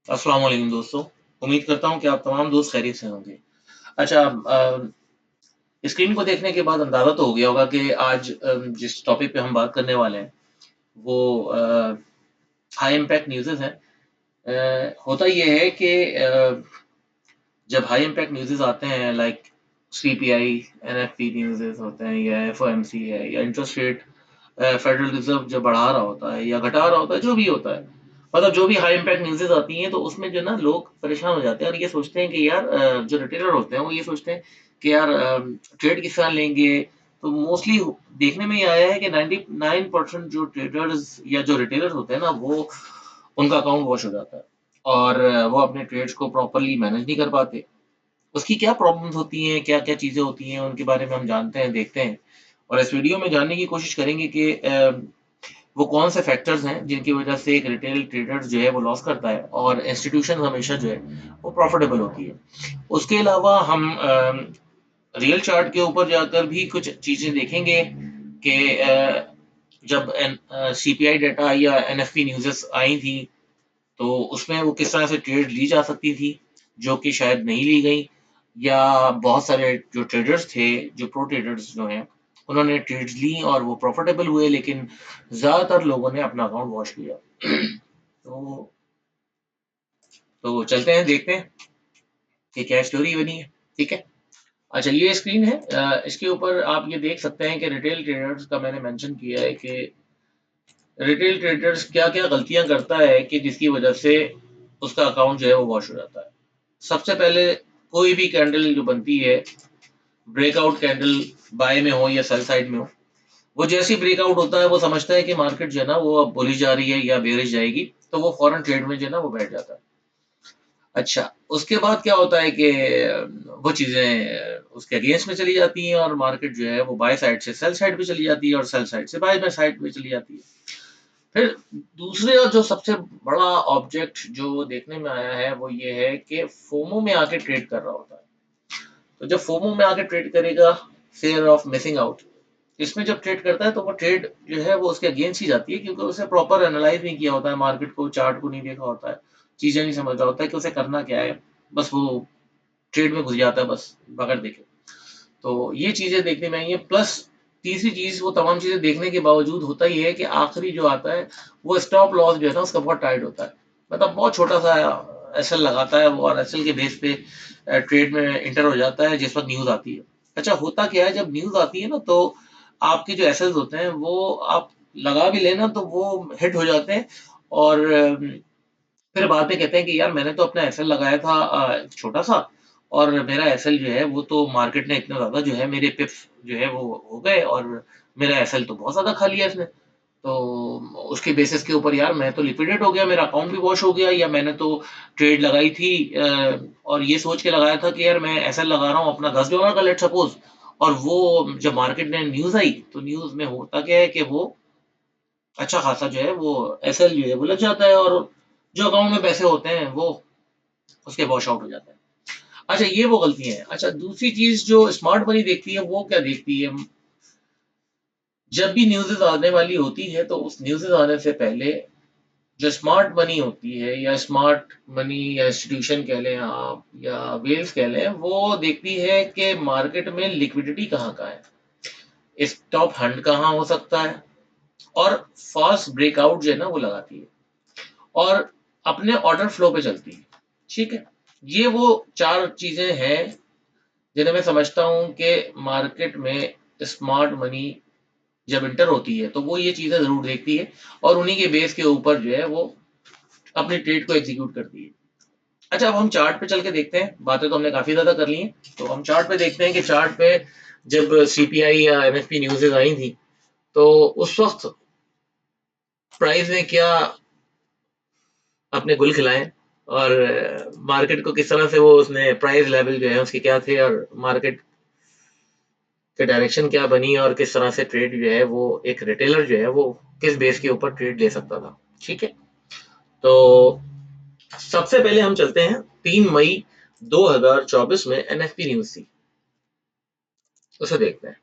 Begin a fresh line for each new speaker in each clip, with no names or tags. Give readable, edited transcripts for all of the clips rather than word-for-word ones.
अस्सलाम वालेकुम दोस्तों। उम्मीद करता हूँ कि आप तमाम दोस्त खैरियत से होंगे। अच्छा, स्क्रीन को देखने के बाद अंदाज़ा तो हो गया होगा कि आज जिस टॉपिक पे हम बात करने वाले हैं वो हाई इम्पैक्ट न्यूज़ेज़ हैं। होता ये है कि जब हाई इम्पैक्ट न्यूज़ेज़ आते हैं लाइक सीपीआई, एनएफपी न्यूज़ेज़ होते हैं या एफओएमसी है या इंटरेस्ट रेट फेडरल रिज़र्व जब बढ़ा रहा होता है या घटा रहा होता है, जो भी होता है। मतलब जो भी हाई इम्पैक्ट न्यूज़ेज़ आती हैं तो उसमें जो है ना लोग परेशान हो जाते हैं और ये सोचते हैं कि यार जो रिटेलर होते हैं वो ये सोचते हैं कि यार ट्रेड किस तरह लेंगे? तो मोस्टली देखने में ये आया है कि 99% जो ट्रेडर्स या जो रिटेलर्स होते हैं ना वो उनका अकाउंट वॉश हो जाता है और वो अपने ट्रेड्स को प्रॉपर्ली मैनेज नहीं कर पाते। उसकी क्या प्रॉब्लम्स होती हैं, क्या-क्या चीज़ें होती हैं, उनके बारे में हम जानते हैं, देखते हैं और इस वीडियो में जानने की कोशिश करेंगे कि वो कौन से फैक्टर्स हैं जिनकी वजह से एक रिटेल ट्रेडर जो है वो लॉस करता है और इंस्टीट्यूशन हमेशा जो है वो प्रॉफिटेबल होती है। उसके अलावा हम रियल चार्ट के ऊपर जाकर भी कुछ चीज़ें देखेंगे कि जब सीपीआई डाटा या एनएफपी न्यूज़ेस आई थी तो उसमें वो किस तरह से ट्रेड ली जा सकती थी, जो कि शायद नहीं ली गई या बहुत सारे जो ट्रेडर्स थे, जो प्रो ट्रेडर्स जो हैं, उन्होंने ट्रेड्स ली और वो प्रॉफिटेबल हुए लेकिन ज़्यादातर लोगों ने अपना अकाउंट वॉश किया। तो चलते हैं देखते हैं कि क्या स्टोरी बनी है, ठीक है? अच्छा ये स्क्रीन है इसके ऊपर आप ये देख सकते हैं कि रिटेल ट्रेडर्स का मैंने मेंशन किया है कि रिटेल ट्रेडर्स क्या-क्या गलतियाँ करता है कि जिसकी वजह से उसका अकाउंट जो है वो वॉश हो जाता है। सबसे पहले कोई भी कैंडल जो बनती है, ब्रेकआउट कैंडल बाय में हो या सेल साइड में हो, वो जैसे ही ब्रेकआउट होता है वो समझता है कि मार्केट जो है ना वो अब बुलिश जा रही है या बेरिश जाएगी, तो वो फॉरेन ट्रेड में जो है ना वो बैठ जाता है। अच्छा, उसके बाद क्या होता है कि वो चीज़ें उसके अगेंस्ट में चली जाती हैं और मार्केट जो है वो बाय साइड से सेल साइड पे चली जाती है और सेल साइड से बाय में साइड पे चली जाती है। फिर दूसरे और जो सबसे बड़ा ऑब्जेक्ट जो देखने में आया है वो ये है कि फोमो में आके ट्रेड कर रहा होता है। तो जब फोमो में आके ट्रेड करेगा, फियर ऑफ मिसिंग आउट, इसमें जब ट्रेड करता है तो वो ट्रेड जो है वो उसके अगेंस्ट ही जाती है क्योंकि उसे प्रॉपर एनालाइज नहीं किया होता है मार्केट को, चार्ट को नहीं देखा होता है, चीजें नहीं समझ रहा होता है कि उसे करना क्या है, बस वो ट्रेड में घुस जाता है बस बगैर देखे। तो ये चीजें देखने में आई है प्लस तीसरी चीज वो तमाम चीजें देखने के बावजूद होता ही है कि आखिरी जो आता है वो स्टॉप लॉस जो है ना उसका बहुत टाइट होता है, मतलब बहुत छोटा सा एसएल लगाता है वो और एसएल के बेस पे ट्रेड में इंटर हो जाता है जिस वक्त न्यूज आती है। अच्छा होता क्या है जब न्यूज आती है ना तो आपके जो एसएल्स होते हैं वो आप लगा भी लेना तो वो हिट हो जाते हैं और फिर बाद में कहते हैं कि यार मैंने तो अपना एसएल लगाया था छोटा सा और मेरा एसएल जो है वो तो मार्केट ने इतना ज़्यादा जो है मेरे पिप्स जो है वो हो गए और मेरा एसएल तो बहुत ज़्यादा खा लिया इसने। तो उसके बेसिस के ऊपर यार मैं तो लिक्विडेट हो गया, मेरा अकाउंट भी वॉश हो गया या मैंने तो ट्रेड लगाई थी और ये सोच के लगाया था कि यार मैं एसएल लगा रहा हूँ अपना $10 का लेट्स सपोज़ और वो जब मार्केट में न्यूज़ आई तो न्यूज़ में होता क्या है कि वो अच्छा खासा जो है वो एसएल जो है वो लग जाता है और जो अकाउंट में पैसे होते हैं वो उसके वॉश आउट हो जाते हैं। अच्छा ये वो गलतियाँ हैं। अच्छा दूसरी चीज़ जो स्मार्ट मनी देखती है वो क्या देखती है? जब भी न्यूज़ेज़ आने वाली होती है तो उस न्यूज़ेज़ आने से पहले जो स्मार्ट मनी होती है या स्मार्ट मनी या इंस्टीट्यूशन कह लें आप या वेल्स कह लें, वो देखती है कि मार्केट में लिक्विडिटी कहाँ-कहाँ है, स्टॉप हंट कहाँ हो सकता है और फास्ट ब्रेकआउट जो है ना वो लगाती है और अपने ऑर्डर फ्लो पे चलती है। ठीक है? ये वो 4 चीज़ें हैं जिन्हें मैं समझता हूँ कि मार्केट में स्मार्ट मनी जब एंटर होती है तो वो ये चीज़ें ज़रूर देखती है और उन्हीं के बेस के ऊपर जो है वो अपने ट्रेड को एग्जीक्यूट करती है। अच्छा अब हम चार्ट पे चल के देखते हैं, बातें तो हमने काफ़ी ज़्यादा कर ली हैं, तो हम चार्ट पे देखते हैं कि चार्ट पे जब सीपीआई या एनएफपी न्यूज़ेज़ आई थी, तो उस वक़्त प्राइस ने क्या अपने गुल खिलाए और मार्केट को किस तरह से वो उसने प्राइस लेवल जो है उसके क्या थे और मार्केट की डायरेक्शन क्या बनी और किस तरह से ट्रेड जो है वो एक रिटेलर जो है वो किस बेस के ऊपर ट्रेड ले सकता था। ठीक है? तो सबसे पहले हम चलते हैं 3 मई 2024 में एनएफपी न्यूज़ थी, उसे देखते हैं।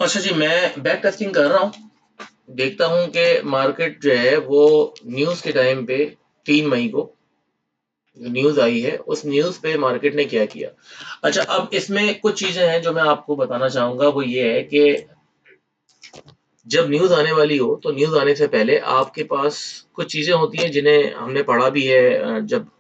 अच्छा जी, मैं बैक टेस्टिंग कर रहा हूँ, देखता हूँ कि मार्केट जो है वो न्यूज़ के टाइम पे 3 मई को जो न्यूज़ आई है, उस न्यूज़ पे मार्केट ने क्या किया। अच्छा, अब इसमें कुछ चीज़ें हैं जो मैं आपको बताना चाहूँगा, वो ये है कि जब न्यूज़ आने वाली हो, तो न्यूज़ आने से पहले आपके पास कुछ चीज़ें होती हैं जिन्हें हमने पढ़ा भी है। जब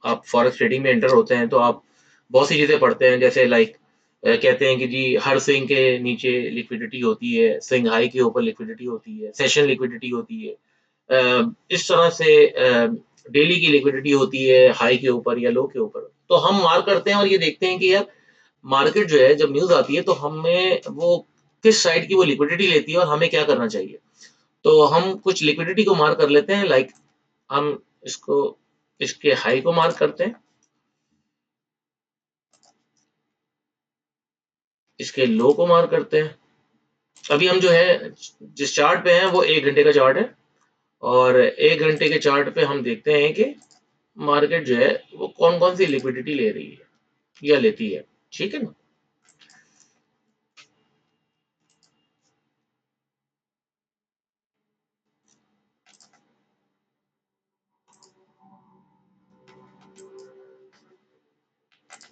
आप फॉरेक्स ट्रेडिंग में एंटर होते हैं तो आप बहुत सी चीज़ें पढ़ते हैं, जैसे लाइक कहते हैं कि जी हर स्विंग के नीचे लिक्विडिटी होती है, स्विंग हाई के ऊपर लिक्विडिटी होती है, सेशन लिक्विडिटी होती है। इस तरह से डेली की लिक्विडिटी होती है हाई के ऊपर या लो के ऊपर। तो हम मार्क करते हैं और ये देखते हैं कि यार मार्केट जो है जब न्यूज़ आती है तो हमें वो किस साइड की वो लिक्विडिटी लेती है और हमें क्या करना चाहिए। तो हम कुछ लिक्विडिटी को मार्क कर लेते हैं, लाइक हम इसको इसके हाई को मार्क करते हैं, इसके लो को मार्क करते हैं। अभी हम जो है जिस चार्ट पे हैं वो 1 घंटे का चार्ट है, और 1 घंटे के चार्ट पे हम देखते हैं कि मार्केट जो है वो कौन-कौन सी लिक्विडिटी ले रही है या लेती है। ठीक है ना?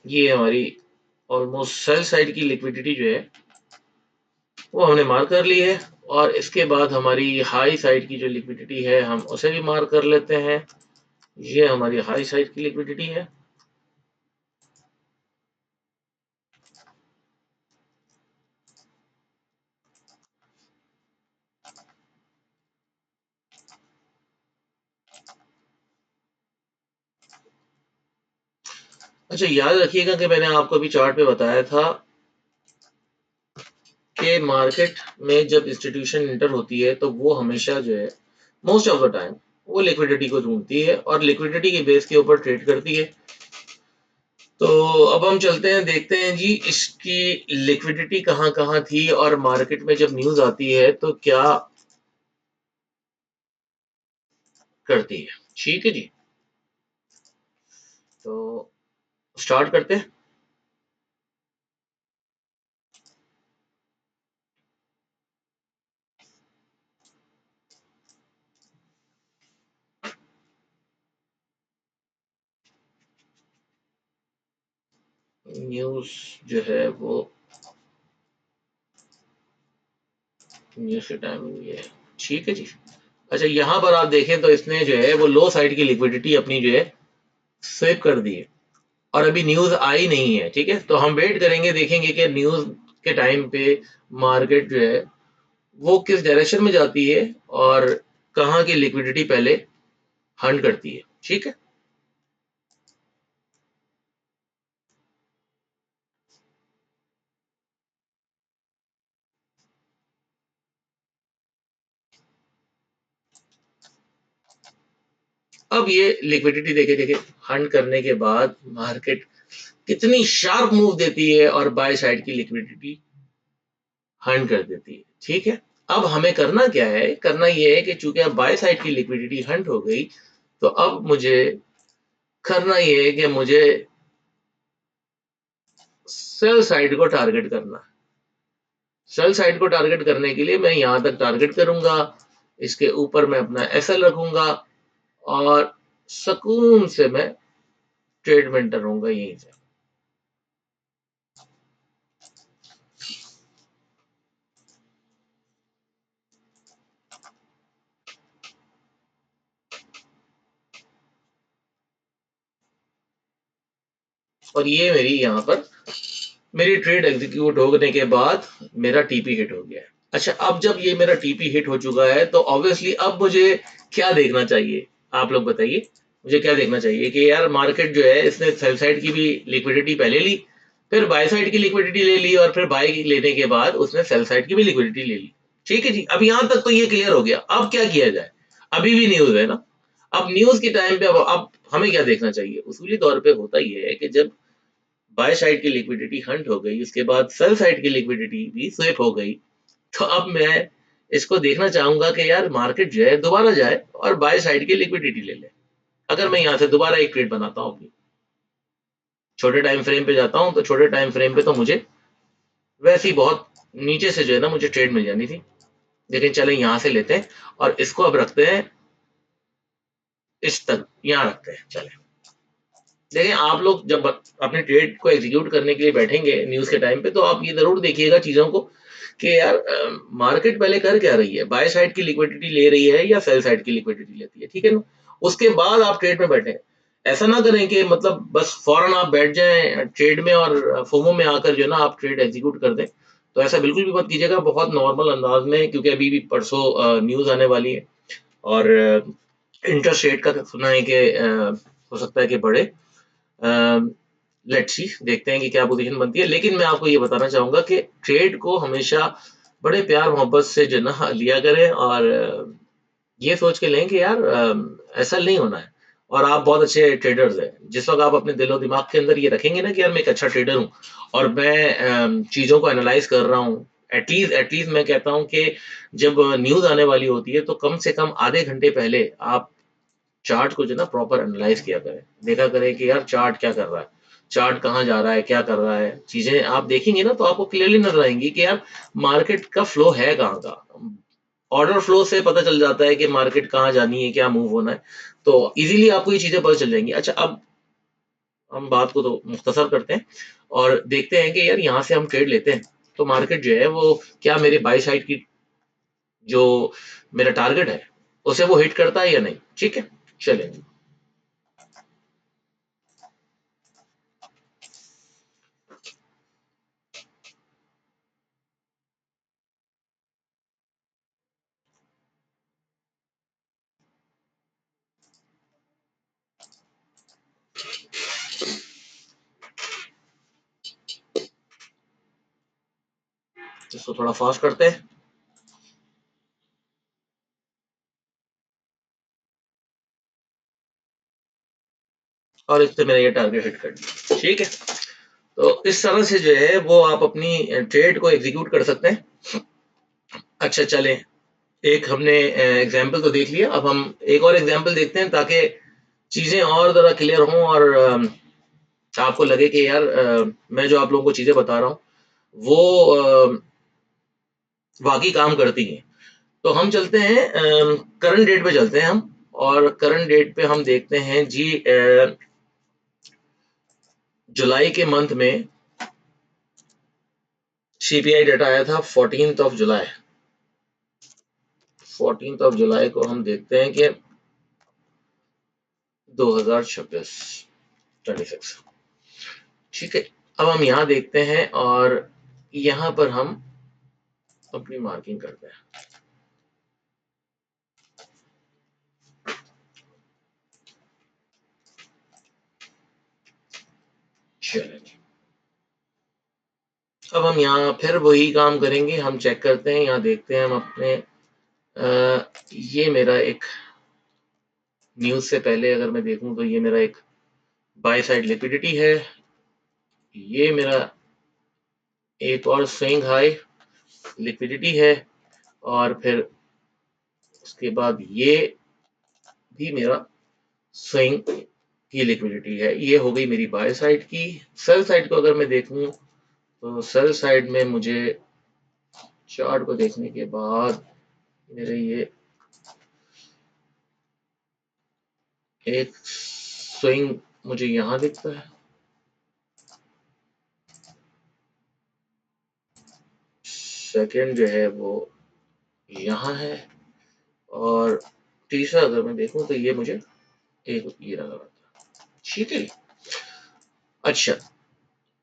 ये हमारी ऑलमोस्ट सेल साइड की लिक्विडिटी जो है वो हमने मार्क कर ली है, और इसके बाद हमारी हाई साइड की जो लिक्विडिटी है हम उसे भी मार्क कर लेते हैं। ये हमारी हाई साइड की लिक्विडिटी है। अच्छा, याद रखिएगा कि मैंने आपको अभी चार्ट पे बताया था कि मार्केट में जब इंस्टीट्यूशन इंटर होती है तो वो हमेशा जो है मोस्ट ऑफ द टाइम वो लिक्विडिटी को ढूंढती है और लिक्विडिटी के बेस के ऊपर ट्रेड करती है। तो अब हम चलते हैं, देखते हैं जी इसकी लिक्विडिटी कहाँ-कहाँ थी और मार्केट में जब न्यूज़ आती है तो क्या करती है। ठीक है जी, तो स्टार्ट करते हैं। न्यूज़ जो है वो न्यूज़ की टाइमिंग ये है। ठीक है जी। अच्छा, यहाँ पर आप देखें तो इसने जो है वो लो साइड की लिक्विडिटी अपनी जो है स्वीप कर दी है, और अभी न्यूज़ आई नहीं है। ठीक है, तो हम वेट करेंगे, देखेंगे कि न्यूज़ के टाइम पे मार्केट जो है वो किस डायरेक्शन में जाती है और कहाँ की लिक्विडिटी पहले हंट करती है। ठीक है, अब ये लिक्विडिटी देखे देखे हंट करने के बाद मार्केट कितनी शार्प मूव देती है और बाय साइड की लिक्विडिटी हंट कर देती है। ठीक है, अब हमें करना क्या है, करना ये है कि चूंकि अब बाय साइड की लिक्विडिटी हंट हो गई, तो अब मुझे करना ये है कि मुझे सेल साइड को टारगेट करना। सेल साइड को टारगेट करने के लिए मैं यहां तक टारगेट करूंगा, इसके ऊपर मैं अपना एसएल रखूंगा, और सुकून से मैं ट्रेड में एंटर होऊंगा यहीं से। और ये मेरी यहाँ पर मेरी ट्रेड एग्जीक्यूट होने के बाद मेरा टीपी हिट हो गया है। अच्छा, अब जब ये मेरा टीपी हिट हो चुका है तो ऑब्वियसली अब मुझे क्या देखना चाहिए, आप लोग बताइए। मुझे क्या देखना चाहिए कि यार मार्केट जो है इसने सेल साइड की भी लिक्विडिटी पहले ली, फिर बाय साइड की लिक्विडिटी ले ली, और फिर बाय लेने के बाद उसने सेल साइड की भी लिक्विडिटी ले ली। ठीक है जी, अब यहाँ तक तो ये क्लियर हो गया। अब क्या किया जाए, अभी भी न्यूज है ना। अब न्यूज के टाइम पे अब हमें क्या देखना चाहिए, उसूली तौर पे होता ये है कि जब बाय साइड की लिक्विडिटी हंट हो गई, उसके बाद सेल साइड की लिक्विडिटी भी स्वेप हो गई, तो अब मैं इसको देखना चाहूंगा कि यार मार्केट जो है दोबारा जाए और बाय साइड की लिक्विडिटी ले ले। अगर मैं यहाँ से दोबारा एक ट्रेड बनाता हूँ अपनी, छोटे टाइम फ्रेम पे जाता हूँ, तो छोटे टाइम फ्रेम पे तो मुझे वैसे ही बहुत नीचे से जो है ना मुझे ट्रेड मिल जानी थी, लेकिन चले यहाँ से लेते हैं और इसको अब रखते हैं इस तक, यहाँ रखते हैं। चले देखिए, आप लोग जब अपने ट्रेड को एग्जीक्यूट करने के लिए बैठेंगे न्यूज के टाइम पे, तो आप ये जरूर देखिएगा चीजों को कि यार मार्केट पहले कर क्या रही है, बाय साइड की लिक्विडिटी ले रही है या सेल साइड की लिक्विडिटी लेती है, ठीक है ना। उसके बाद आप ट्रेड में बैठे। ऐसा ना करें कि मतलब बस फौरन आप बैठ जाएं ट्रेड में और फोमो में आकर जो है ना आप ट्रेड एग्जीक्यूट कर दें। तो ऐसा बिल्कुल भी मत कीजिएगा, बहुत नॉर्मल अंदाज में, क्योंकि अभी भी परसों न्यूज आने वाली है और इंटरेस्ट रेट का सुना है कि हो सकता है कि बढ़े। लेट्स सी, देखते हैं कि क्या पोजीशन बनती है। लेकिन मैं आपको ये बताना चाहूंगा कि ट्रेड को हमेशा बड़े प्यार मोहब्बत से जो ना लिया करें और ये सोच के लें कि यार ऐसा नहीं होना है। और आप बहुत अच्छे ट्रेडर्स हैं, जिस वक्त आप अपने दिलो दिमाग के अंदर ये रखेंगे ना कि यार मैं एक अच्छा ट्रेडर हूँ और मैं चीजों को एनालाइज कर रहा हूँ। एटलीस्ट मैं कहता हूँ कि जब न्यूज आने वाली होती है तो कम से कम आधे घंटे पहले आप चार्ट को जो है ना प्रॉपर एनालाइज किया करें, देखा करें कि यार चार्ट क्या कर रहा है, चार्ट कहाँ जा रहा है, क्या कर रहा है। चीजें आप देखेंगे ना तो आपको क्लियरली नजर आएंगी कि यार मार्केट का फ्लो है कहाँ का। ऑर्डर फ्लो से पता चल जाता है कि मार्केट कहाँ जानी है, क्या मूव होना है। तो इजीली आपको ये चीजें पता चल जाएंगी। अच्छा, अब हम बात को तो मुख्तसर करते हैं और देखते हैं कि यार यहाँ से हम ट्रेड लेते हैं तो मार्केट जो है वो क्या मेरे बाई साइड की जो मेरा टारगेट है उसे वो हिट करता है या नहीं। ठीक है, चलें। इसको थोड़ा फास्ट करते हैं और इससे मेरा ये टारगेट हिट कर दिया। ठीक है, तो इस तरह से जो है वो आप अपनी ट्रेड को एग्जीक्यूट कर सकते हैं। अच्छा चलें, एक हमने एग्जाम्पल तो देख लिया, अब हम एक और एग्जाम्पल देखते हैं ताकि चीजें और ज़रा क्लियर हों और आपको लगे कि यार मैं जो आप लोगों को चीजें बता रहा हूँ वो वाकई काम करती हैं। तो हम चलते हैं करंट डेट पे चलते हैं हम, और करंट डेट पे हम देखते हैं जी जुलाई के मंथ में सीपीआई डाटा आया था 14 जुलाई। 14 जुलाई को हम देखते हैं कि 2026, 26। ठीक है, अब हम यहाँ देखते हैं और यहाँ पर हम अपनी मार्किंग करते हैं। चलिए, अब हम यहाँ फिर वही काम करेंगे, हम चेक करते हैं, यहाँ देखते हैं हम अपने ये मेरा एक न्यूज से पहले अगर मैं देखूं तो ये मेरा एक बाय साइड लिक्विडिटी है, ये मेरा एक और स्विंग हाई लिक्विडिटी है, और फिर उसके बाद ये भी मेरा स्विंग की लिक्विडिटी है। ये हो गई मेरी बाय साइड की। सेल साइड को अगर मैं देखूं तो सेल साइड में मुझे चार्ट को देखने के बाद मेरे ये एक स्विंग मुझे यहाँ दिखता है, सेकंड जो है वो यहाँ है, और तीसरा अगर मैं देखूं तो ये मुझे एक ये नजर आता है। ठीक है, अच्छा,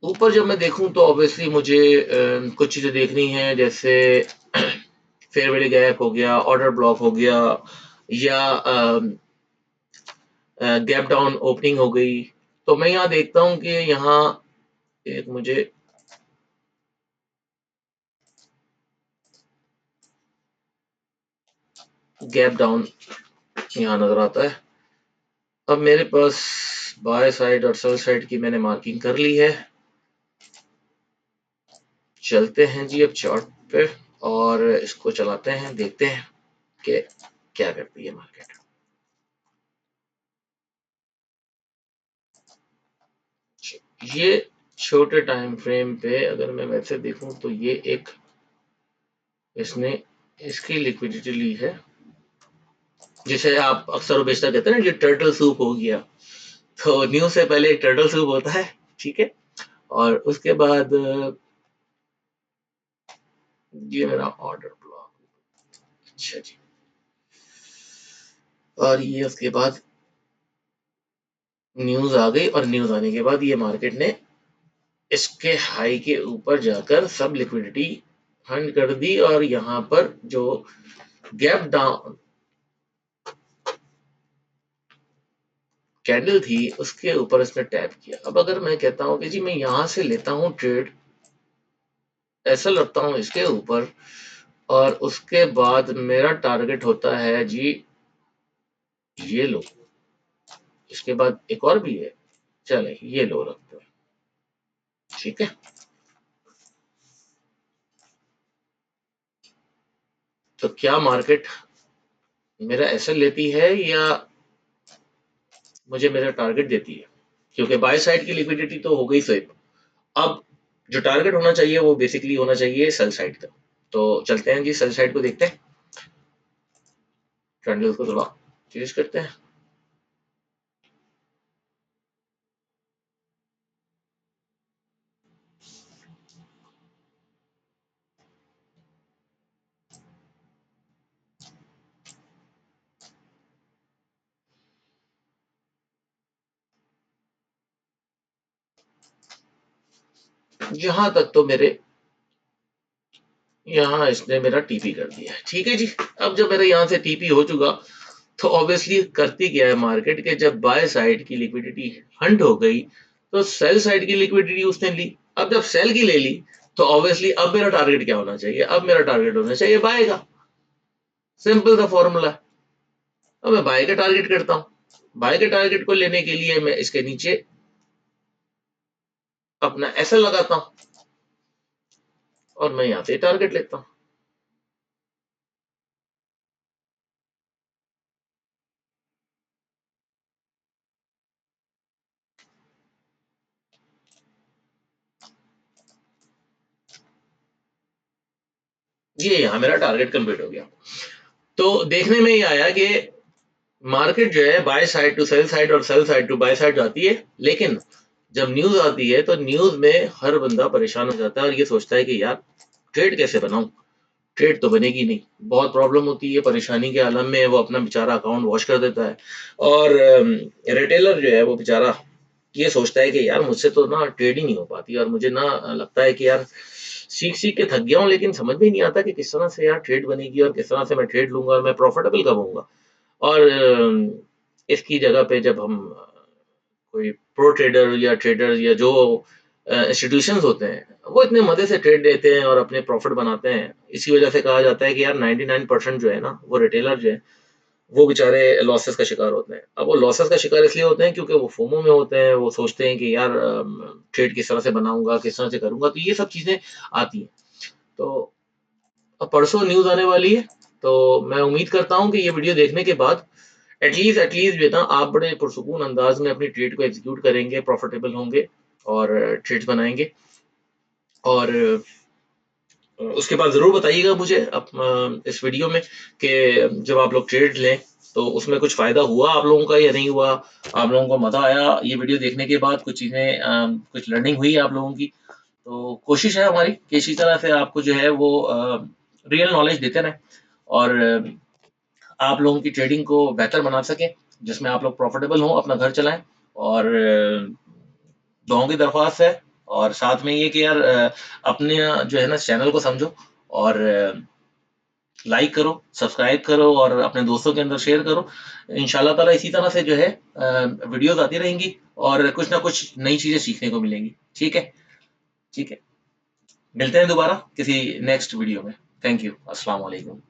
ऊपर जब मैं देखूं तो ऑब्वियसली मुझे कुछ चीजें देखनी है, जैसे फेयर वैल्यू गैप हो गया, ऑर्डर ब्लॉक हो गया, या गैप डाउन ओपनिंग हो गई। तो मैं यहाँ देखता हूँ कि यहाँ एक मुझे गैप डाउन यहाँ नजर आता है। अब मेरे पास बाय साइड और सेल साइड की मैंने मार्किंग कर ली है। चलते हैं जी अब चार्ट पे और इसको चलाते हैं, देखते हैं कि क्या करती है मार्केट। ये छोटे टाइम फ्रेम पे अगर मैं वैसे देखूं तो ये एक इसने इसकी लिक्विडिटी ली है, जिसे आप अक्सर बेचता कहते हैं ना, ये टर्टल सूप हो गया। तो न्यूज से पहले एक टर्टल सूप होता है, ठीक है। और उसके बाद ये मेरा ऑर्डर ब्लॉक, अच्छा जी। और ये उसके बाद न्यूज आ गई, और न्यूज आने के बाद ये मार्केट ने इसके हाई के ऊपर जाकर सब लिक्विडिटी हंड कर दी, और यहाँ पर जो गैप डाउन कैंडल थी उसके ऊपर इसने टैप किया। अब अगर मैं कहता हूं कि जी मैं यहां से लेता हूं ट्रेड, ऐसा लगता हूं इसके ऊपर, और उसके बाद मेरा टारगेट होता है जी ये लो, इसके बाद एक और भी है, चले ये लो रखते हैं, ठीक है। तो क्या मार्केट मेरा ऐसा लेती है या मुझे मेरा टारगेट देती है? क्योंकि बाय साइड की लिक्विडिटी तो हो गई स्विप। अब जो टारगेट होना चाहिए वो बेसिकली होना चाहिए सेल साइड का। तो चलते हैं जी सेल साइड को देखते हैं, कैंडल को थोड़ा चेंज करते हैं। यहाँ तक तो मेरे, यहाँ इसने मेरा टीपी कर दिया है, ठीक है जी। अब जब मेरा यहाँ से टीपी हो चुका, तो ऑब्वियसली करती क्या है मार्केट के, जब बाय साइड की लिक्विडिटी हंट हो गई तो सेल साइड की लिक्विडिटी उसने ली। अब जब सेल की ले ली तो ऑब्वियसली अब मेरा टारगेट क्या होना चाहिए? अब मेरा टारगेट होना चाहिए बाय का। सिंपल सा फॉर्मूला। अब मैं बाय का टारगेट करता हूँ, बाय के टारगेट को लेने के लिए मैं इसके नीचे अपना एसएल लगाता हूँ, और मैं यहाँ से टारगेट लेता हूँ। ये यहाँ मेरा टारगेट कंप्लीट हो गया। तो देखने में ये आया कि मार्केट जो है buy side to sell side और sell side to buy side जाती है, लेकिन जब न्यूज आती है तो न्यूज में हर बंदा परेशान हो जाता है और ये सोचता है कि यार ट्रेड कैसे बनाऊं, ट्रेड तो बनेगी नहीं, बहुत प्रॉब्लम होती है, परेशानी के आलम में वो अपना बेचारा अकाउंट वॉश कर देता है। और रिटेलर जो है वो बेचारा ये सोचता है कि यार मुझसे तो ना ट्रेड ही नहीं हो पाती, और मुझे ना लगता है कि यार सीख सीख के थक गया हूँ, लेकिन समझ में ही नहीं आता कि किस तरह से यार ट्रेड बनेगी और किस तरह से मैं ट्रेड लूंगा और मैं प्रॉफिटेबल कब होऊंगा। और इसकी जगह पे जब हम कोई प्रो ट्रेडर या ट्रेडर या जो इंस्टीट्यूशंस होते हैं, वो इतने मजे से ट्रेड देते हैं और अपने प्रॉफिट बनाते हैं। इसी वजह से कहा जाता है कि यार 99% जो है ना वो रिटेलर जो है वो बेचारे लॉसेस का शिकार होते हैं। अब वो लॉसेस का शिकार इसलिए होते हैं क्योंकि वो फोमो में होते हैं, वो सोचते हैं कि यार ट्रेड किस तरह से बनाऊंगा, किस तरह से करूंगा, तो ये सब चीजें आती हैं। तो अब परसों न्यूज आने वाली है, तो मैं उम्मीद करता हूँ कि ये वीडियो देखने के बाद एटलीस्ट बेटा आप बड़े पुरसुकून अंदाज में अपनी ट्रेड को एग्जीक्यूट करेंगे, प्रॉफिटेबल होंगे और ट्रेड्स बनाएंगे। और उसके बाद ज़रूर बताइएगा मुझे इस वीडियो में कि जब आप लोग ट्रेड लें तो उसमें कुछ फ़ायदा हुआ आप लोगों का या नहीं हुआ, आप लोगों को मज़ा आया ये वीडियो देखने के बाद, कुछ चीज़ें कुछ लर्निंग हुई आप लोगों की। तो कोशिश है हमारी कि इसी तरह से आपको जो है वो रियल नॉलेज देते रहें, और आप लोगों की ट्रेडिंग को बेहतर बना सकें, जिसमें आप लोग प्रॉफिटेबल हों, अपना घर चलाएं। और दुआओं की दरख्वास्त है, और साथ में ये कि यार अपने जो है ना चैनल को समझो, और लाइक करो, सब्सक्राइब करो, और अपने दोस्तों के अंदर शेयर करो। इंशाल्लाह ताला इसी तरह से जो है वीडियोस आती रहेंगी और कुछ ना कुछ नई चीजें सीखने को मिलेंगी, ठीक है। ठीक है, मिलते हैं दोबारा किसी नेक्स्ट वीडियो में। थैंक यू, अस्सलाम वालेकुम।